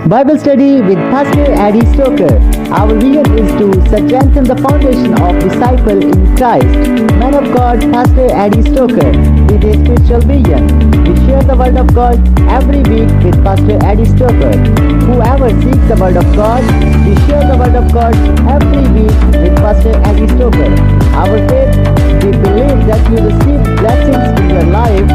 Bible study with Pastor Eddie Stoker. Our vision is to strengthen the foundation of disciple in Christ. Man of God, Pastor Eddie Stoker, with a spiritual vision. We share the Word of God every week with Pastor Eddie Stoker. Whoever seeks the Word of God, we share the Word of God every week with Pastor Eddie Stoker. Our faith, we believe that you receive blessings in your life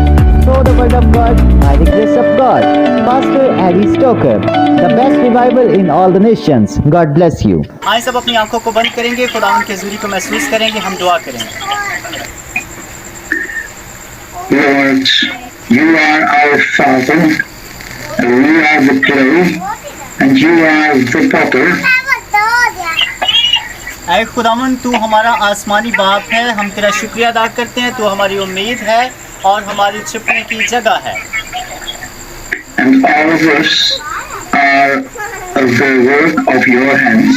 through the Word of God by the grace of God. Pastor Eddie Stoker, the best revival in all the nations. God bless you. आइए सब अपनी आंखों को बंद करेंगे, खुदावंद की हज़ूरी को महसूस करेंगे, हम दुआ करेंगे। Lord, you are our Father, and we are the clay, and you are the potter. ऐ खुदावंद, तू हमारा आसमानी बाप है, हम तेरा शुक्रिया अदा करते हैं, तू हमारी उम्मीद है और हमारी छिपने की जगह है। And all of us are the work of your hands.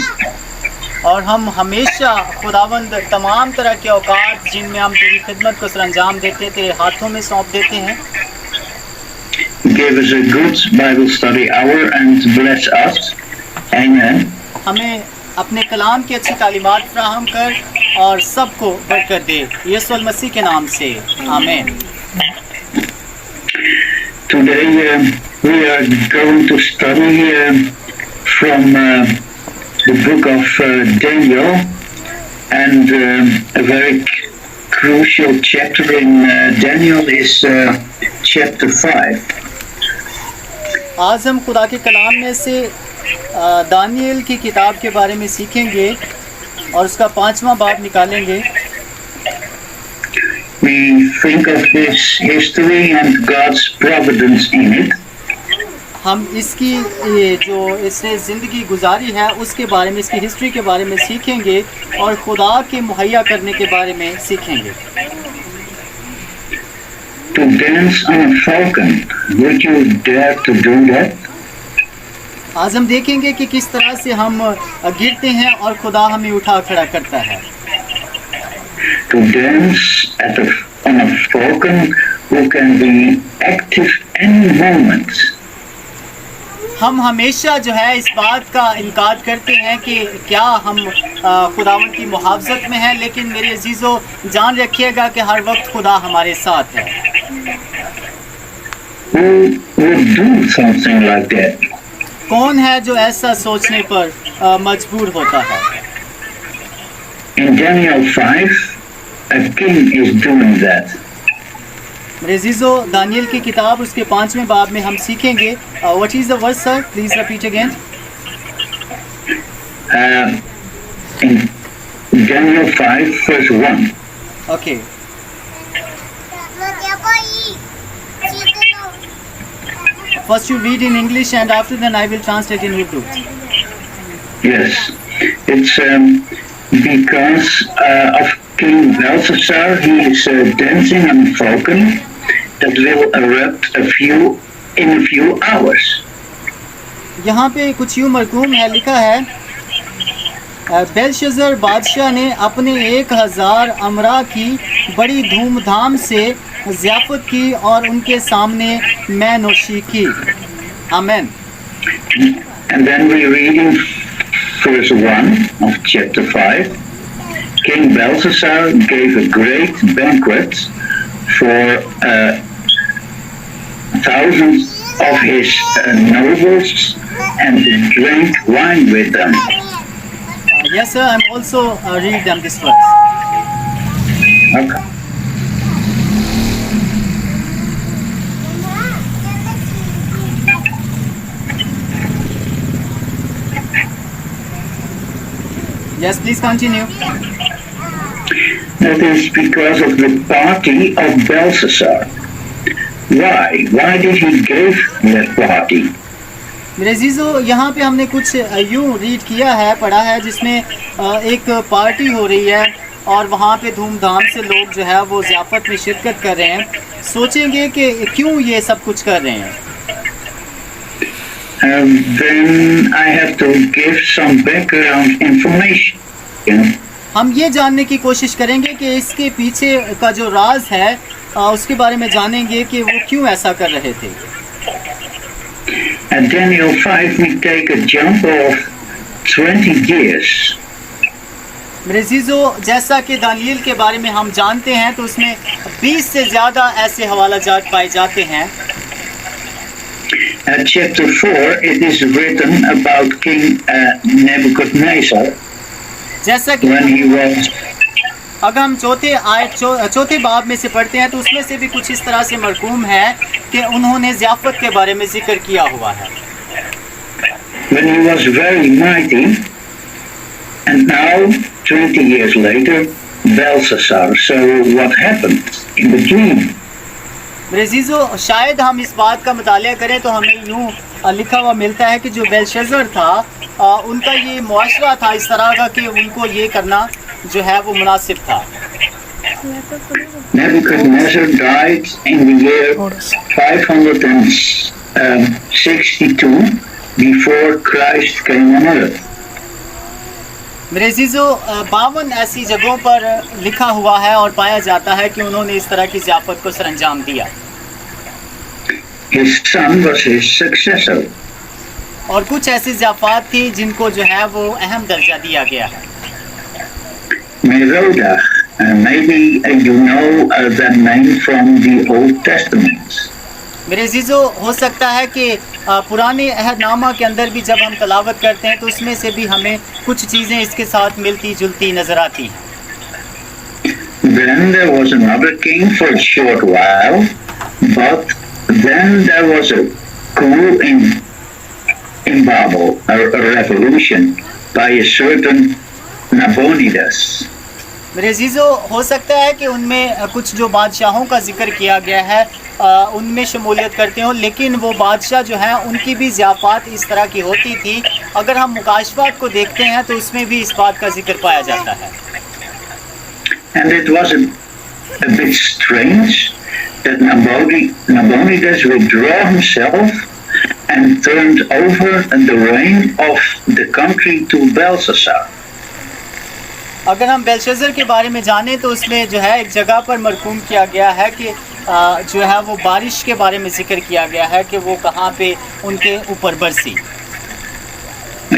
और हम हमेशा खुदावंद तमाम तरह के औकात जिनमें हम तेरी खिदमत को सरंजाम देते हैं, तेरे हाथों में सौंप देते हैं। Give us a good Bible study hour and bless us. Amen. हमें अपने कलाम की अच्छी तालीमात फराहम कर और सबको बरकत दे, यीशु मसीह के नाम से आमीन। Today we are going to study from the book of Daniel, and a very crucial chapter in Daniel is chapter 5. आज हम खुदा के कलाम में से दानियल की किताब के बारे में सीखेंगे और उसका 5वां बाब निकालेंगे। We think of this history and God's providence in it. हम इसकी ये जो इसने ज़िंदगी गुजारी है उसके बारे में, इसकी हिस्ट्री के बारे में सीखेंगे और खुदा के मुहैया करने के बारे में सीखेंगे। To dance on a falcon, would you dare to do that? आज हम देखेंगे कि किस तरह से हम गिरते हैं और खुदा हमें उठा खड़ा करता है। To dance on a falcon who can be active any moment. हम हमेशा जो है इस बात का इनकार करते हैं कि क्या हम खुदावंद की मुहाफ़ज़त में हैं, लेकिन मेरे अजीज़ों जान रखिएगा कि हर वक्त खुदा हमारे साथ है। Who would do something like that? कौन है जो ऐसा सोचने पर मजबूर होता है? In Daniel 5, a king is doing that. मेरे अजीज़ों, दानियल की किताब उसके 5वें बाब में हम सीखेंगे। What is the verse sir? Please repeat again. In Daniel 5 verse 1. Okay. First you read in English and after then I will translate in Urdu. Yes, it's because of King Belshazzar. He is dancing on a falcon that will erupt in a few hours. यहाँ पे कुछ यूँ मरकूम है, लिखा है बेलशज़र बादशाह ने अपने 1000 अमरा की बड़ी धूमधाम से ज़ियाफ़त की और उनके सामने मैं नोशी की। आमीन। And then we read in verse 1 of chapter 5, King Belshazzar gave a great banquet for thousands of his nobles and drank wine with them. Yes sir, I'm also read them this verse. Okay. Yes, please continue. That is because of the party of Belshazzar. Why? Why did he give that party? मेरे अजीज़ों, यहाँ पे हमने कुछ यूँ read किया है, पढ़ा है, जिसमें एक पार्टी हो रही है और वहाँ पे धूमधाम से लोग जो है वो ज़ियाफ़त में शिरकत कर रहे हैं। सोचेंगे कि क्यों ये सब कुछ कर रहे हैं। Then I have to give some background information. हम ये जानने की कोशिश करेंगे कि इसके पीछे का जो राज है उसके बारे में जानेंगे कि वो क्यों ऐसा कर रहे थे। At Daniel 5, we take a jump of 20 years. मेरे अजीजों, जैसा कि दानियल के बारे में हम जानते हैं तो उसमें 20 से ज़्यादा ऐसे हवाला जात पाए जाते हैं। At chapter 4, it is written about King Nebuchadnezzar जैसा कि when he was अगर हम चौथे बाब में से पढ़ते हैं तो उसमें से भी कुछ इस तरह से मरकूम है कि उन्होंने ज़ियाफ़त के बारे में जिक्र किया हुआ है। when he was very mighty, and now 20 years later, Belshazzar. So what happened in between? मेरे अजीज़ों, शायद हम इस बात का मुतालिया करें तो हमें यूँ लिखा हुआ मिलता है कि जो बेलशज़र था उनका ये मुआशरा था इस तरह का कि उनको ये करना जो है वो मुनासिब था। Nebuchadnezzar died in the year 562 before Christ came on earth. मेरे अजीज़ों, 52 ऐसी जगहों पर लिखा हुआ है और पाया जाता है कि उन्होंने इस तरह की ज़ियाफ़त को सरअंजाम दिया। His son was his successor. और कुछ ऐसी ज़ियाफ़त थी जिनको जो है वो अहम दर्जा दिया गया है। Merodach, maybe you know that name from the Old Testament. मेरे अजीज़ों, हो सकता है कि पुराने अहदनामा के अंदर भी जब हम तलावत करते हैं तो उसमें से भी हमें कुछ चीज़ें इसके साथ मिलती जुलती नज़र आती हैं। Then there was another king for a short while, but then there was a coup in Babel, a revolution by a certain Nabonidus. मेरे अजीज़ों, हो सकता है कि उनमें कुछ जो बादशाहों का जिक्र किया गया है उनमें शमूलियत करते हो, लेकिन वो बादशाह जो हैं उनकी भी ज़ियाफ़त इस तरह की होती थी। अगर हम मुकाशफात को देखते हैं तो उसमें भी इस बात का जिक्र पाया जाता है। And it was a bit strange that Nabonidus withdrew himself and turned over the reign of the country to Belshazzar. अगर हम बेलशज़र के बारे में जानें तो उसमें जो है एक जगह पर मरकूम किया गया है कि जो है वो बारिश के बारे में जिक्र किया गया है कि वो कहाँ पे उनके ऊपर बरसी।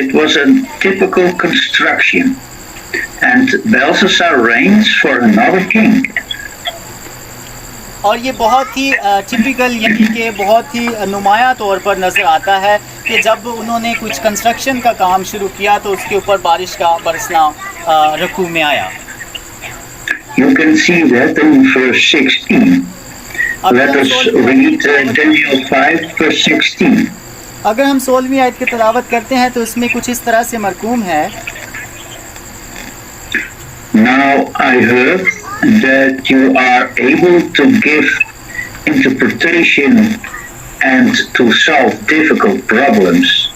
It was a typical construction, and Belshazzar reigns for another king. और ये बहुत ही टिपिकल यानी कि बहुत ही नुमाया तौर पर नज़र आता है कि जब उन्होंने कुछ कंस्ट्रक्शन का काम शुरू किया तो उसके ऊपर बारिश का बरसना रकू में आया। You can see that in verse 16. Let us read Daniel 5 verse 16. अगर हम 16वीं आयत की तिलावत करते हैं तो इसमें कुछ इस तरह से मरकूम है। Now I heard that you are able to give interpretation and to solve difficult problems.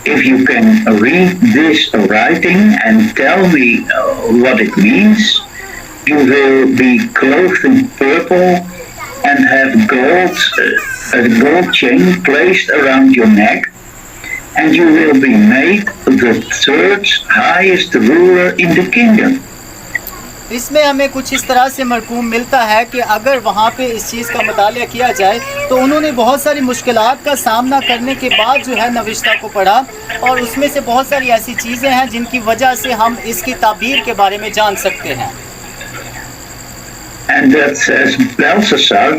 If you can read this writing and tell me what it means, you will be clothed in purple and have a gold chain placed around your neck, and you will be made the third highest ruler in the kingdom. इसमें हमें कुछ इस तरह से मरकूम मिलता है कि अगर वहाँ पे इस चीज़ का मुतालिया किया जाए तो उन्होंने बहुत सारी मुश्किलात का सामना करने के बाद जो है नविश्ता को पढ़ा और उसमें से बहुत सारी ऐसी चीज़ें हैं जिनकी वजह से हम इसकी ताबीर के बारे में जान सकते हैं। And that says Belshazzar,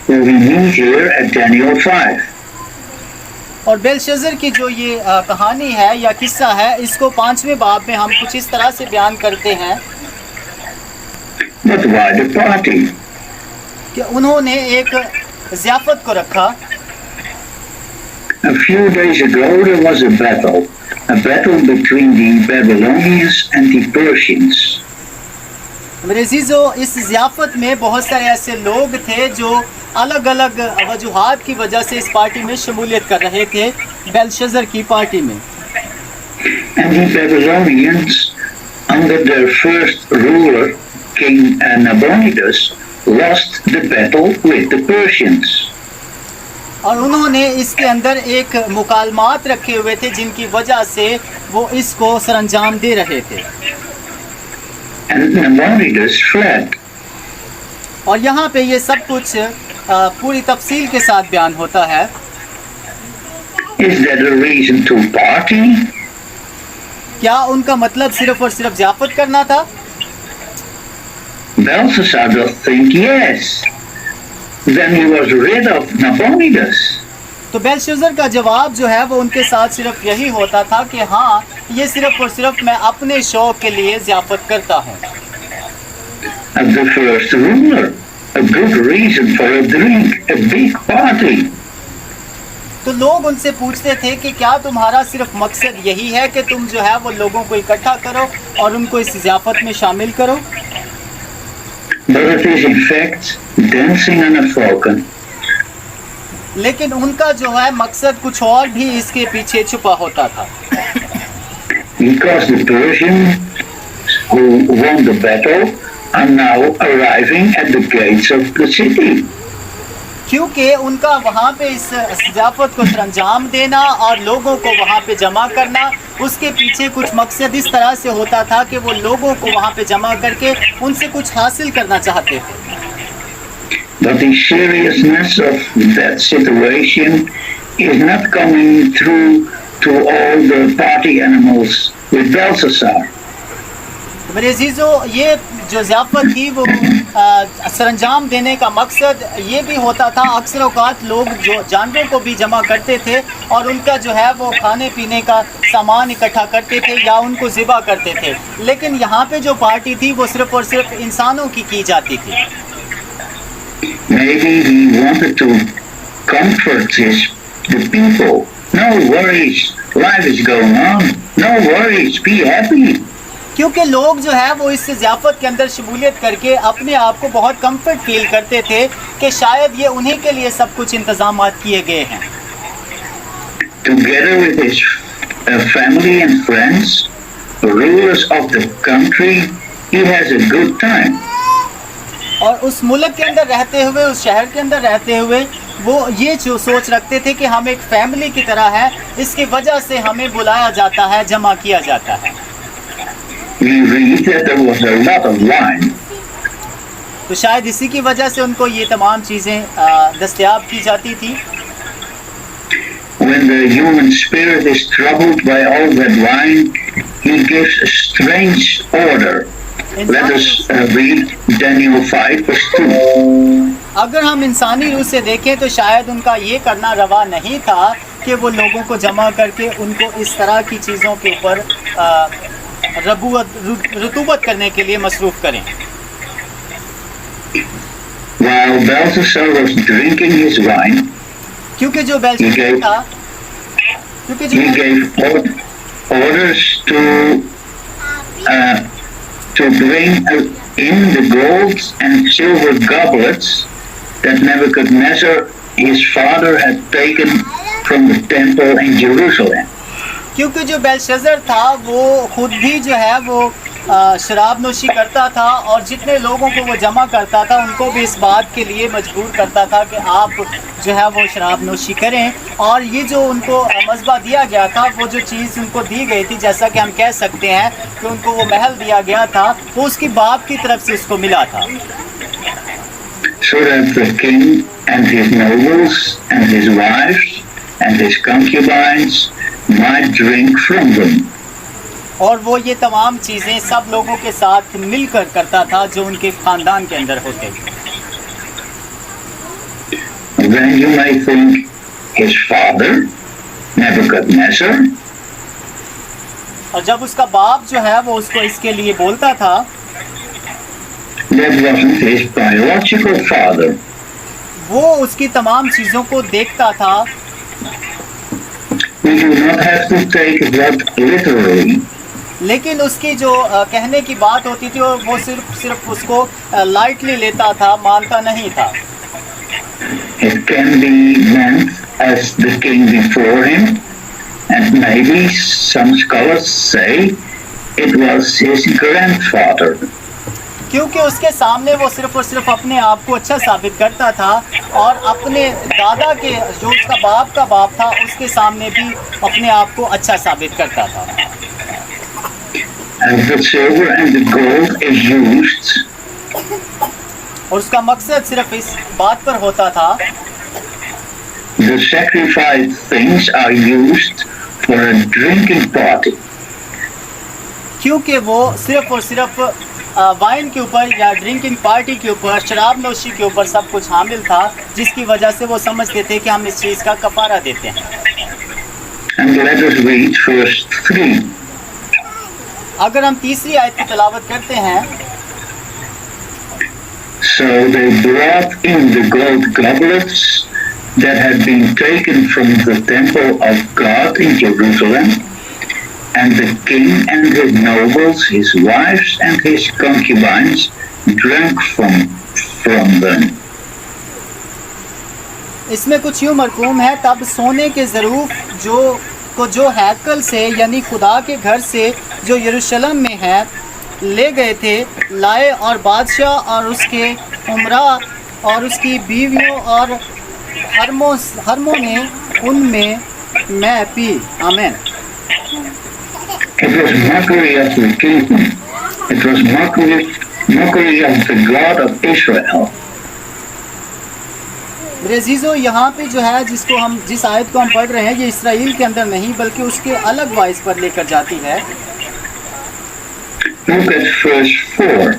who we meet here at Daniel 5. और बेलशज़र की जो ये कहानी है या किस्सा है इसको 5वें बाब में हम कुछ इस तरह से बयान करते हैं। But why the party? कि उन्होंने एक ज़ियाफ़त को रखा। A few days ago there was a battle between the Babylonians and the Persians. मेरे अजीज़ों, इस ज़ियाफ़त में बहुत सारे ऐसे लोग थे जो अलग अलग वजूहात की वजह से इस पार्टी में शमूलियत कर रहे थे, बेलशज़र की पार्टी में। And the Babylonians, under their first ruler, King Nabonidus, lost the battle with the Persians. और उन्होंने इसके अंदर एक मुकालमात रखे हुए थे जिनकी वजह से वो इसको सरअंजाम दे रहे थे। And Nabonidus fled. और यहाँ पे ये सब कुछ पूरी तफसील के साथ बयान होता है। Is that a reason to party? क्या उनका मतलब सिर्फ और सिर्फ ज़ियाफत करना था? Belshazzar does think yes. Then he was rid of Nabonidus. तो बेलशस्सर का जवाब जो है वो उनके साथ सिर्फ यही होता था कि हाँ, ये सिर्फ और सिर्फ मैं अपने शौक के लिए ज़ियाफत करता हूँ। And the first ruler, a good reason for a drink, a big party. तो लोग उनसे पूछते थे कि क्या तुम्हारा सिर्फ मकसद यही है कि तुम जो है वो लोगों को इकट्ठा करो और उनको इस ज़ियाफत में शामिल करो? But it is in fact dancing on a falcon. लेकिन उनका जो है मकसद कुछ और भी इसके पीछे छुपा होता था। Because the Persians who won the battle are now arriving at the gates of the city. क्योंकि उनका वहाँ पे इस ज़ियाफत को सरंजाम देना और लोगों को वहाँ पे जमा करना, उसके पीछे कुछ मकसद इस तरह से होता था कि वो लोगों को वहाँ पे जमा करके उनसे कुछ हासिल करना चाहते थे। But the seriousness of that situation is not coming through to all the party animals with Belshazzar. मेरे अजीजों, ये जो ज़ियाफत थी वो सरंजाम देने का मकसद ये भी होता था। अक्सर औक़ात लोग जो जानवरों को भी जमा करते थे और उनका जो है वो खाने पीने का सामान इकट्ठा करते थे या उनको ज़िबा करते थे, लेकिन यहाँ पे जो पार्टी थी वो सिर्फ़ और सिर्फ इंसानों की जाती थी। Maybe he wanted to comfort the people. No worries, life is going on. No worries, be happy. क्योंकि लोग जो है वो इस ज़ियाफत के अंदर शमूलियत करके अपने आप को बहुत कंफर्ट फील करते थे कि शायद ये उन्हीं के लिए सब कुछ इंतजामात किए गए हैं। Together with his family and friends, the rulers of the country, he has a good time. और उस मुल्क के अंदर रहते हुए, उस शहर के अंदर रहते हुए वो ये जो सोच रखते थे कि हम एक फैमिली की तरह है, इसकी वजह से हमें बुलाया जाता है, जमा किया जाता है। We read that there was a lot of wine. तो शायद इसी की वजह से उनको ये तमाम चीज़ें दस्तयाब की जाती थी। When the human spirit is troubled by all that wine, he gives a strange order. Let us read Daniel 5:2. अगर हम इंसानी रूह से देखें तो शायद उनका ये करना रवा नहीं था कि वो लोगों को जमा करके उनको इस तरह की चीज़ों के ऊपर रतूबत करने के लिए मसरूफ़ करें। While Belshazzar was drinking his wine, क्योंकि जो बेलशस्सर था, he gave orders to bring in the gold and silver goblets that Nebuchadnezzar, his father, had taken from the temple in Jerusalem. क्योंकि जो बेलशस्सर था वो खुद भी जो है वो शराब नोशी करता था और जितने लोगों को वो जमा करता था उनको भी इस बात के लिए मजबूर करता था कि आप जो है वो शराब नोशी करें। और ये जो उनको मज़बा दिया गया था, वो जो चीज़ उनको दी गई थी, जैसा कि हम कह सकते हैं कि उनको वो महल दिया गया था, वो उसकी बाप की तरफ से उसको मिला था। So that the king and his nobles and his wives and his concubines might drink from them. और वो ये तमाम चीज़ें सब लोगों के साथ मिलकर करता था जो उनके ख़ानदान के अंदर होते थे। Then you may think his father, Nebuchadnezzar, और जब उसका बाप जो है वो उसको इसके लिए बोलता था, that wasn't his biological father. वो उसकी तमाम चीज़ों को देखता था। We do not have to take that literally. लेकिन उसकी जो कहने की बात होती थी वो सिर्फ उसको लाइटली लेता था, मानता नहीं था। It can be meant as the king before him, and maybe some scholars say it was his grandfather. क्योंकि उसके सामने वो सिर्फ और सिर्फ अपने आप को अच्छा साबित करता था और अपने दादा के जो उसका बाप का बाप था उसके सामने भी अपने आप को अच्छा साबित करता था। And the silver and the gold is used और उसका मकसद सिर्फ इस बात पर होता था the sacrificed things are used for a drinking party. क्योंकि वो सिर्फ और सिर्फ वाइन के ऊपर या ड्रिंकिंग पार्टी के ऊपर, शराब नोशी के ऊपर सब कुछ हामिल था, जिसकी वजह से वो समझते थे कि हम इस चीज़ का कफारा देते हैं। And let us read verse 3. अगर हम तीसरी आयत की तलावत करते हैं, So they brought in the gold goblets that had been taken from the temple of God in Jerusalem, and the king and his nobles, his wives and his concubines drank from them. इसमें कुछ यूँ मरकूम है, तब सोने के ज़रूफ जो हैकल से यानी खुदा के घर से जो यरूशलेम में है ले गए थे, लाए, और बादशाह और उसके उमरा और उसकी बीवियों और हरमों ने उनमें मैं पी। आमीन। It was mockery of the king. It was mockery of the God of Israel. मेरे अजीज़ों, यहाँ पे जो है जिस आयत को हम पढ़ रहे हैं, ये इसराइल के अंदर नहीं बल्कि उसके अलग वाइस पर लेकर जाती है। Look at verse 4.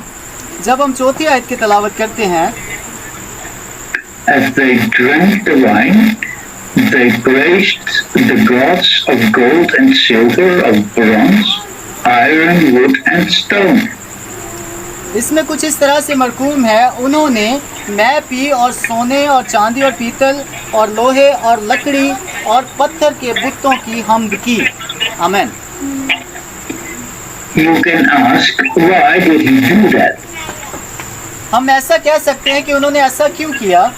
जब हम चौथी आयत की तलावत करते हैं, As they drank the wine, they praised the gods of gold and silver, of bronze, iron, wood and stone. इसमें कुछ इस तरह से मरकूम है, उन्होंने मैं पी और सोने और चांदी और पीतल और लोहे और लकड़ी और पत्थर के बुतों की हमद की। आमीन। You can ask, why did he do that? हम ऐसा कह सकते हैं कि उन्होंने ऐसा क्यों किया?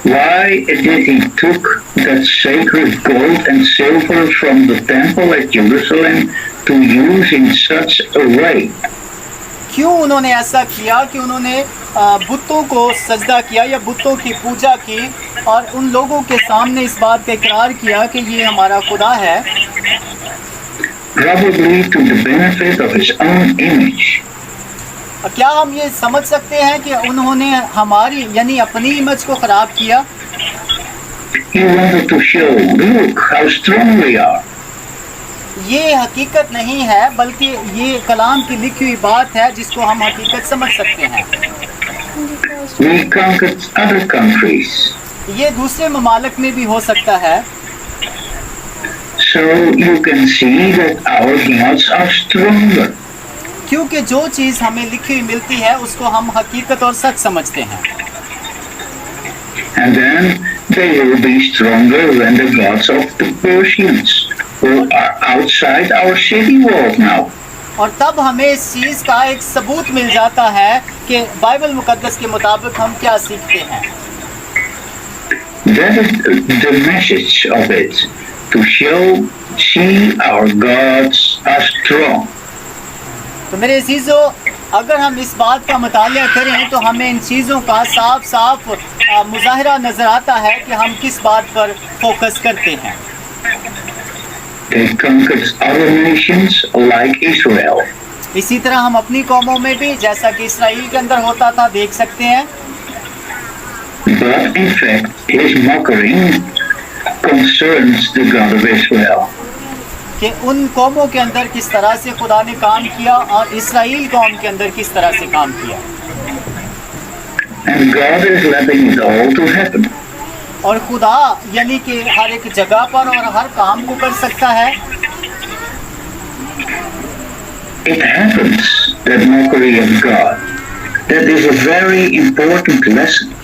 Why did he took that sacred gold and silver from the temple at Jerusalem to use in such a way? क्यों उन्होंने ऐसा किया कि उन्होंने बुतों को सजदा किया या बुतों की पूजा की और उन लोगों के सामने इस बात का इकरार किया कि ये हमारा खुदा है? Probably to the benefit of his own image. क्या हम ये समझ सकते हैं कि उन्होंने हमारी यानी अपनी इमेज को खराब किया? He wanted to show, look how strong we are. ये हकीकत नहीं है, बल्कि ये कलाम की लिखी हुई बात है जिसको हम हकीकत समझ सकते हैं। We conquered other countries. ये दूसरे ममालिक में भी हो सकता है। So you can see that our gods are stronger. क्योंकि जो चीज़ हमें लिखी हुई मिलती है उसको हम हकीकत और सच समझते हैं। And then they will be stronger than the gods of the Persians, who are outside our city walls now. और तब हमें इस चीज़ का एक सबूत मिल जाता है कि बाइबल मुकद्दस के मुताबिक हम क्या सीखते हैं। That is the message of it, to see our gods are strong. तो मेरे अज़ीज़ों, अगर हम इस बात का मुतालिया करें तो हमें इन चीज़ों का साफ साफ मुज़ाहिरा नज़र आता है कि हम किस बात पर फोकस करते हैं। They conquered other nations like Israel. इसी तरह हम अपनी कौमों में भी, जैसा कि इसराइल के अंदर होता था, देख सकते हैं। But in fact, his mockery concerns the God of Israel. कि उन कौमों के अंदर किस तरह से खुदा ने काम किया और इसराइल कौम के अंदर किस तरह से काम किया। And God is letting it all to happen. और खुदा यानी कि हर एक जगह पर और हर काम को कर सकता है। It happens, that mockery of God. That is a very important lesson.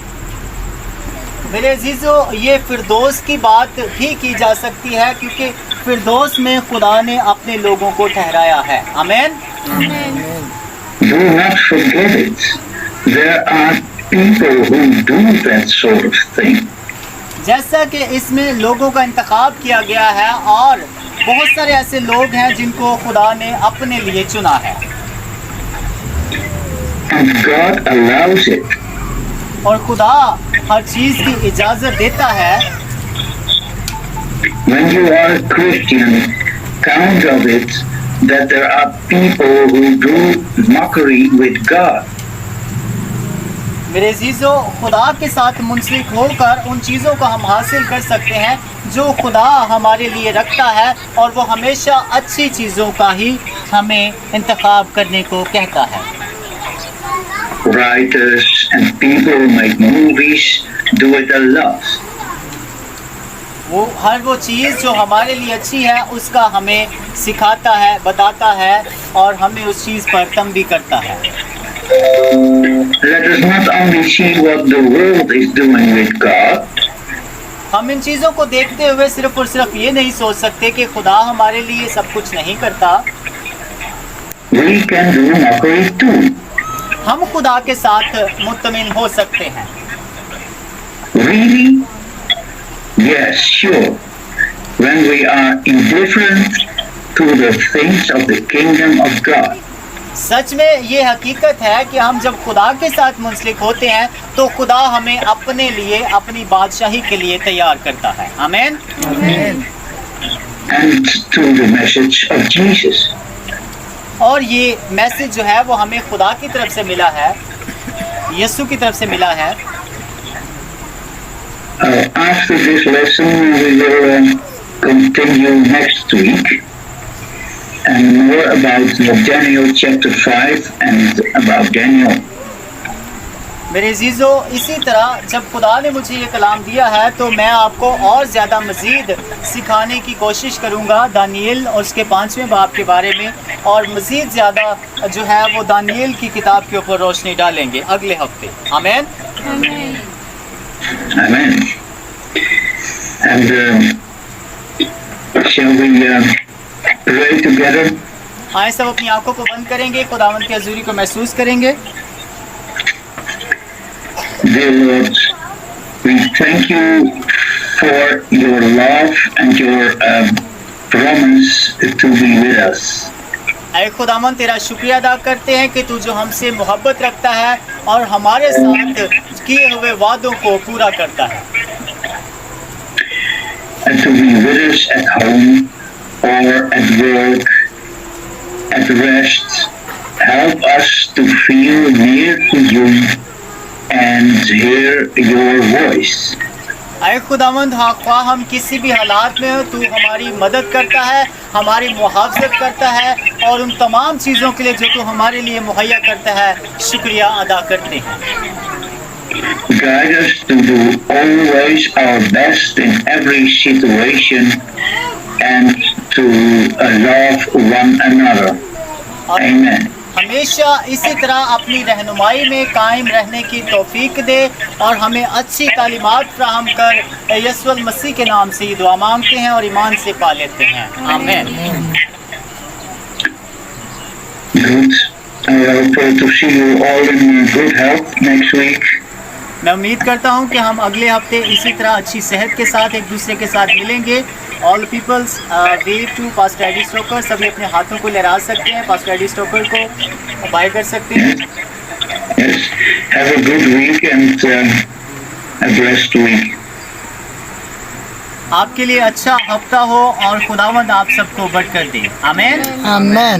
मेरे अजीजों, ये फिरदौस की बात भी की जा सकती है क्योंकि फिरदौस में खुदा ने अपने लोगों को ठहराया है। आमीन। Do not forget it. There are people who do that sort of thing. जैसा कि इसमें लोगों का इंतखाब किया गया है और बहुत सारे ऐसे लोग हैं जिनको खुदा ने अपने लिए चुना है। And God allows it. और खुदा हर चीज़ की इजाज़त देता है। When you are a Christian, count of it that there are people who do mockery with God. मेरे अजीजों, खुदा के साथ मुंसलिक होकर उन चीज़ों को हम हासिल कर सकते हैं जो खुदा हमारे लिए रखता है, और वो हमेशा अच्छी चीज़ों का ही हमें इंतखाब करने को कहता है। Writers and people who make movies do it a lot. वो चीज़ जो हमारे लिए अच्छी है उसका हमें सिखाता है, बताता है, और हमें उस चीज़ पर तंबी करता है। Let us not only see what the world is doing with God, हम इन चीज़ों को देखते हुए सिर्फ और सिर्फ ये नहीं सोच सकते कि खुदा हमारे लिए सब कुछ नहीं करता। we can do mockery too. हम खुदा के साथ मुत्तमिन हो सकते हैं। Really? Yes, sure. When we are indifferent to the things of the kingdom of God. सच में ये हकीकत है कि हम जब खुदा के साथ मुंसलिक होते हैं तो खुदा हमें अपने लिए, अपनी बादशाही के लिए तैयार करता है। आमीन। And to the message of Jesus. और ये मैसेज जो है वो हमें खुदा की तरफ से मिला है, यीशु की तरफ से मिला है। After this lesson, we will continue next week and more about Daniel chapter 5 and about Daniel. मेरे अजीजों, इसी तरह जब खुदा ने मुझे ये कलाम दिया है तो मैं आपको और ज़्यादा मज़ीद सिखाने की कोशिश करूँगा दानियल और उसके 5वें बाब के बारे में, और मज़ीद ज़्यादा जो है वो दानियल की किताब के ऊपर रोशनी डालेंगे अगले हफ्ते। आमीन। Amen. And shall we pray together? आए सब अपनी आंखों को बंद करेंगे, खुदावंद की हज़ूरी को महसूस करेंगे। Dear Lord, we thank you for your love and your promise to be with us. ऐ खुदावंद, तेरा शुक्रिया अदा करते हैं कि तू जो हमसे मोहब्बत रखता है और हमारे साथ किए हुए वादों को पूरा करता है। And to be with us at home or at work, at rest. Help us to feel near to you and hear your voice. ऐ खुदावंद, हाँ, ख्वाह हम किसी भी हालात में हो, तू हमारी मदद करता है, हमारी मुहाफ़ज़त करता है, और उन तमाम चीज़ों के लिए जो तू हमारे लिए मुहैया करता है, शुक्रिया अदा करते हैं। Guide us to do always our best in every situation and to love one another. Amen. हमेशा इसी तरह अपनी रहनुमाई में कायम रहने की तौफीक दे, और हमें अच्छी तालीमात फ्राहम कर। यीशु मसीह के नाम से ये दुआ मांगते हैं और ईमान से पा लेते हैं। आमीन। Good. I hope to see you all in good health next week. मैं उम्मीद करता हूँ कि हम अगले हफ्ते इसी तरह अच्छी सेहत के साथ एक दूसरे के साथ मिलेंगे। All peoples wave to pastor Eddie Stocker. सभी अपने हाथों को लहरा सकते हैं, पास्टर एडी स्टोकर को बाय कर सकते हैं। Yes. Have a good week and a blessed week. आपके लिए अच्छा हफ्ता हो और खुदावंद आप सबको बरकत दे। आमीन। Amen.